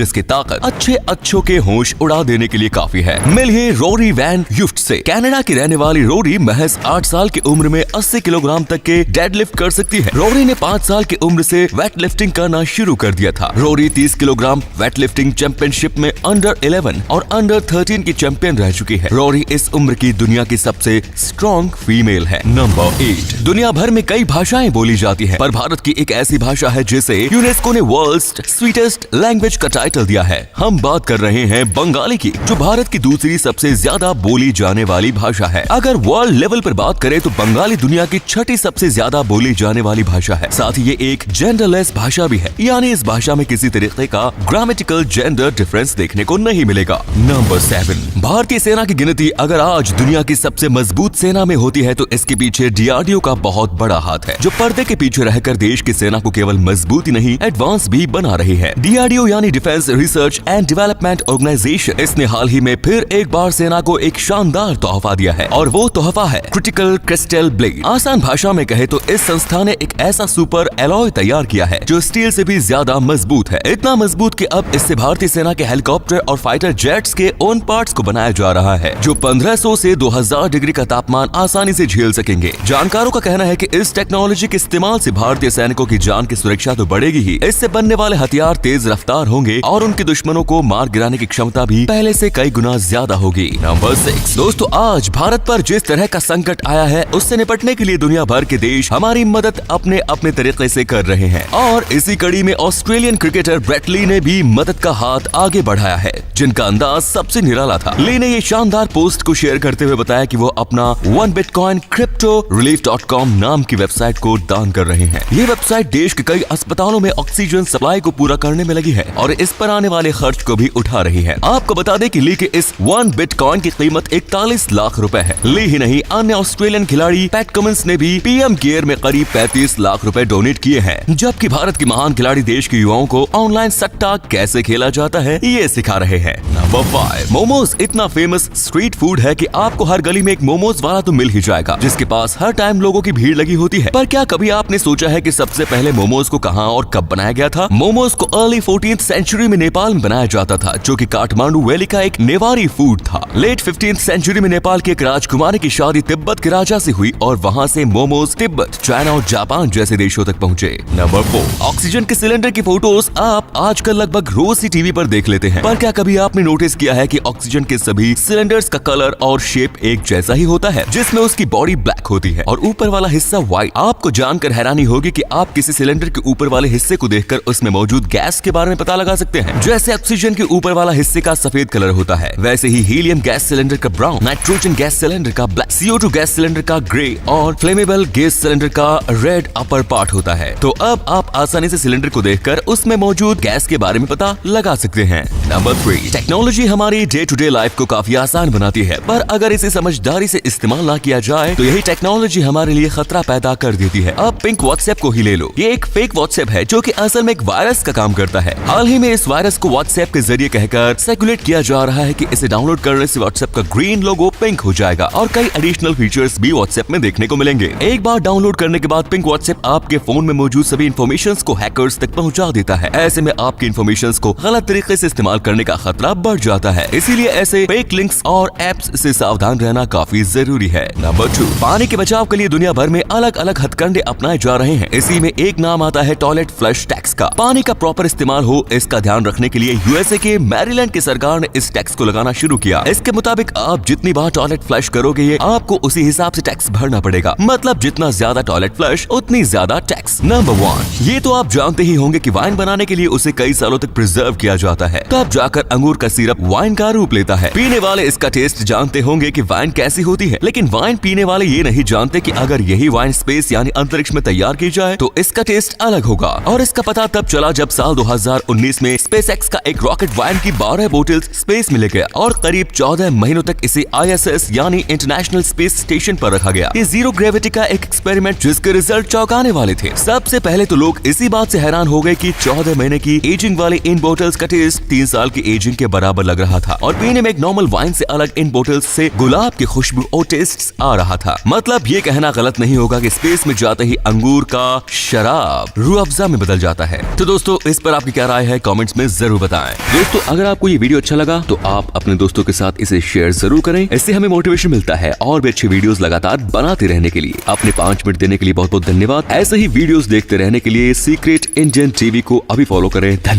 जिसकी ताकत अच्छों के होश उड़ा देने के लिए काफी है। मिलिए रोरी वैन यूफ्ट से। कनाडा की रहने वाली रोरी महज 8 साल की उम्र में 80 किलोग्राम तक के डेडलिफ्ट कर सकती है। रोरी ने 5 साल की उम्र से वेट लिफ्टिंग करना शुरू कर दिया था। Rory 30 kilogram weight lifting championship में अंडर 11 और अंडर 13 की चैंपियन रह चुकी है। रोरी इस उम्र की दुनिया की सबसे स्ट्रॉन्ग फीमेल है। नंबर 8। दुनिया भर में कई भाषाएं बोली जाती है, पर भारत की एक ऐसी भाषा है जिसे यूनेस्को ने वर्ल्ड्स स्वीटेस्ट लैंग्वेज का टाइटल दिया है। हम बात कर रहे हैं बंगाली की, जो भारत की दूसरी सबसे ज्यादा बोली जाने वाली भाषा है। अगर वर्ल्ड लेवल पर बात करें तो बंगाली दुनिया की 6ठी सबसे ज्यादा बोली जाने वाली भाषा है। साथ ही ये एक जेंडरलेस भाषा भी है, यानी इस भाषा में किसी तरीके का ग्रामेटिकल जेंडर डिफरेंस देखने को नहीं मिलेगा। नंबर 7। भारतीय सेना की गिनती अगर आज दुनिया की सबसे मजबूत सेना में होती है तो इसके पीछे डीआरडीओ का बहुत बड़ा हाथ है, जो पर्दे के पीछे रहकर देश की सेना को केवल मजबूत ही नहीं एडवांस भी बना रही है। डीआरडीओ यानी defence research and development organisation, इसने हाल ही में फिर एक बार सेना को एक शानदार तोहफा दिया है, और वो तोहफा है क्रिटिकल क्रिस्टल ब्लेड। आसान भाषा में कहे तो इस संस्था ने एक ऐसा सुपर एलॉय तैयार किया है जो स्टील से भी ज्यादा मजबूत है। इतना मजबूत कि अब इससे भारतीय सेना के हेलीकॉप्टर और फाइटर जेट्स के ओन पार्ट्स को बनाया जा रहा है, जो 1500 से 2000 डिग्री का तापमान आसानी से झेल सकेंगे। जानकारों का कहना है कि इस टेक्नोलॉजी के इस्तेमाल से भारतीय सैनिकों की जान की सुरक्षा तो बढ़ेगी ही, इससे बनने वाले हथियार तेज रफ्तार होंगे और उनके दुश्मनों को मार गिराने की क्षमता भी पहले से कई गुना ज्यादा होगी। नंबर 6। दोस्तों, आज भारत पर जिस तरह का संकट आया है उससे निपटने के लिए दुनिया भर के देश हमारी मदद अपने अपने तरीके से कर रहे हैं, और इसी कड़ी में ऑस्ट्रेलियन क्रिकेटर ब्रेट ली ने भी मदद का हाथ आगे बढ़ाया है, जिनका अंदाज सबसे निराला था। ली ने ये शानदार पोस्ट को शेयर करते हुए बताया कि वो अपना 1 बिटकॉइन cryptorelief.com नाम की वेबसाइट को दान कर रहे हैं। ये वेबसाइट देश के कई अस्पतालों में ऑक्सीजन सप्लाई को पूरा करने में लगी है और इस पर आने वाले खर्च को भी उठा रही है। आपको बता दें कि ली के इस 1 बिटकॉइन की कीमत 41 लाख रुपए है। ली ही नहीं, अन्य ऑस्ट्रेलियन खिलाड़ी पैट कमिंस ने भी पीएम केयर में करीब 35 लाख रुपए डोनेट किए हैं, जबकि भारत के महान खिलाड़ी देश के युवाओं को ऑनलाइन सट्टा कैसे खेला जाता है ये सिखा रहे हैं। नंबर 5। मोमोज इतना फेमस स्ट्रीट फूड है कि आपको हर गली में एक मोमोज वाला तो मिल ही जाएगा, जिसके पास हर टाइम लोगों की भीड़ लगी होती है। पर क्या कभी आपने सोचा है कि सबसे पहले मोमोज को कहां और कब बनाया गया था? मोमोज को अर्ली 14th सेंचुरी में नेपाल में बनाया जाता था, जो कि काठमांडू वैली का एक नेवारी फूड था। लेट 15th सेंचुरी में नेपाल की एक राजकुमारी की शादी तिब्बत के राजा से हुई और वहां से मोमोज तिब्बत, चाइना और जापान जैसे देशों तक पहुंचे। नंबर 4। ऑक्सीजन के सिलेंडर की फोटोज आप आजकल लगभग रोज ही टीवी पर देख लेते हैं, पर क्या कभी आपने नोटिस किया है कि ऑक्सीजन के सभी सिलेंडर्स का कलर और शेप एक जैसा ही होता है, जिसमें उसकी बॉडी ब्लैक होती है और ऊपर वाला हिस्सा व्हाइट। आपको जानकर हैरानी होगी कि आप किसी सिलेंडर के ऊपर वाले हिस्से को देखकर उसमें मौजूद गैस के बारे में पता लगा सकते हैं। जैसे ऑक्सीजन के ऊपर वाला हिस्से का सफेद कलर होता है, वैसे ही हीलियम गैस सिलेंडर का ब्राउन, नाइट्रोजन गैस सिलेंडर का ब्लैक, CO2 गैस सिलेंडर का ग्रे और फ्लेमेबल गैस सिलेंडर का रेड अपर पार्ट होता है। तो अब आप आसानी से सिलेंडर को देखकर उसमें मौजूद गैस के बारे में पता लगा सकते हैं। नंबर 3। टेक्नोलॉजी हमारी डे टू डे लाइफ को काफी आसान बनाती है, पर अगर इसे समझदारी से इस्तेमाल ना किया जाए तो यही टेक्नोलॉजी हमारे लिए खतरा पैदा कर देती है। अब पिंक व्हाट्सएप को ही ले लो। ये एक फेक व्हाट्सएप है जो कि असल में एक वायरस का काम करता है। हाल ही में इस वायरस को व्हाट्सएप के जरिए कहकर सर्कुलेट किया जा रहा है कि इसे डाउनलोड करने से व्हाट्सएप का ग्रीन लोगो पिंक हो जाएगा और कई एडिशनल फीचर्स भी व्हाट्सएप में देखने को मिलेंगे। एक बार डाउनलोड करने के बाद पिंक व्हाट्सएप आपके फोन में मौजूद सभी इन्फॉर्मेशन को हैकर्स तक पहुंचा देता है। ऐसे में आपकी इन्फॉर्मेशन को गलत तरीके से इस्तेमाल करने का खतरा बढ़ जाता है। इसीलिए ऐसे फेक लिंक्स और एप्स से सावधान रहना काफी जरूरी है। नंबर 2। पानी के बचाव के लिए दुनिया भर में अलग अलग हथकंडे अपनाए जा रहे हैं। इसी में एक नाम आता है टॉयलेट फ्लश टैक्स का। पानी का प्रॉपर इस्तेमाल हो इसका ध्यान रखने के लिए यूएसए के मैरीलैंड की सरकार ने इस टैक्स को लगाना शुरू किया। इसके मुताबिक आप जितनी बार टॉयलेट फ्लश करोगे ये आपको उसी हिसाब से टैक्स भरना पड़ेगा। मतलब जितना ज्यादा टॉयलेट फ्लश उतनी ज्यादा टैक्स। नंबर 1। ये तो आप जानते ही होंगे कि वाइन बनाने के लिए उसे कई सालों तक प्रिजर्व किया जाता है, तब जाकर अंगूर का सिरप वाइन का रूप लेता है। पीने वाले इसका टेस्ट जानते होंगे कि वाइन कैसी होती है, लेकिन वाइन पीने वाले ये नहीं जानते कि अगर यही वाइन स्पेस यानी अंतरिक्ष में तैयार की जाए तो इसका टेस्ट अलग होगा। और इसका पता तब चला जब साल 2019 में स्पेसएक्स का एक रॉकेट वाइन की 12 बोतल्स स्पेस में ले गया और करीब 14 महीनों तक इसे ISS यानी इंटरनेशनल स्पेस स्टेशन पर रखा गया। ये जीरो ग्रेविटी का एक एक्सपेरिमेंट जिसके रिजल्ट चौंकाने वाले थे। सबसे पहले तो लोग इसी बात से हैरान हो गए कि 14 महीने की एजिंग वाले इन बोतल्स का टेस्ट 3 साल की एजिंग के बराबर लग रहा था और पीने में एक नॉर्मल वाइन से अलग इन बोतल्स से गुलाब की खुशबू और टेस्ट आ रहा था। मतलब ये कहना गलत नहीं होगा कि स्पेस में जाते ही अंगूर का शराब रूह अफ़ज़ा में बदल जाता है। तो दोस्तों इस पर आपकी क्या राय है कमेंट कमेंट्स में जरूर बताएं। दोस्तों अगर आपको ये वीडियो अच्छा लगा तो आप अपने दोस्तों के साथ इसे शेयर जरूर करें। इससे हमें मोटिवेशन मिलता है और भी अच्छी वीडियोस लगातार बनाते रहने के लिए। अपने 5 मिनट देने के लिए बहुत बहुत धन्यवाद। ऐसे ही वीडियोस देखते रहने के लिए सीक्रेट इंडियन टीवी को अभी फॉलो करें। धन्यवाद।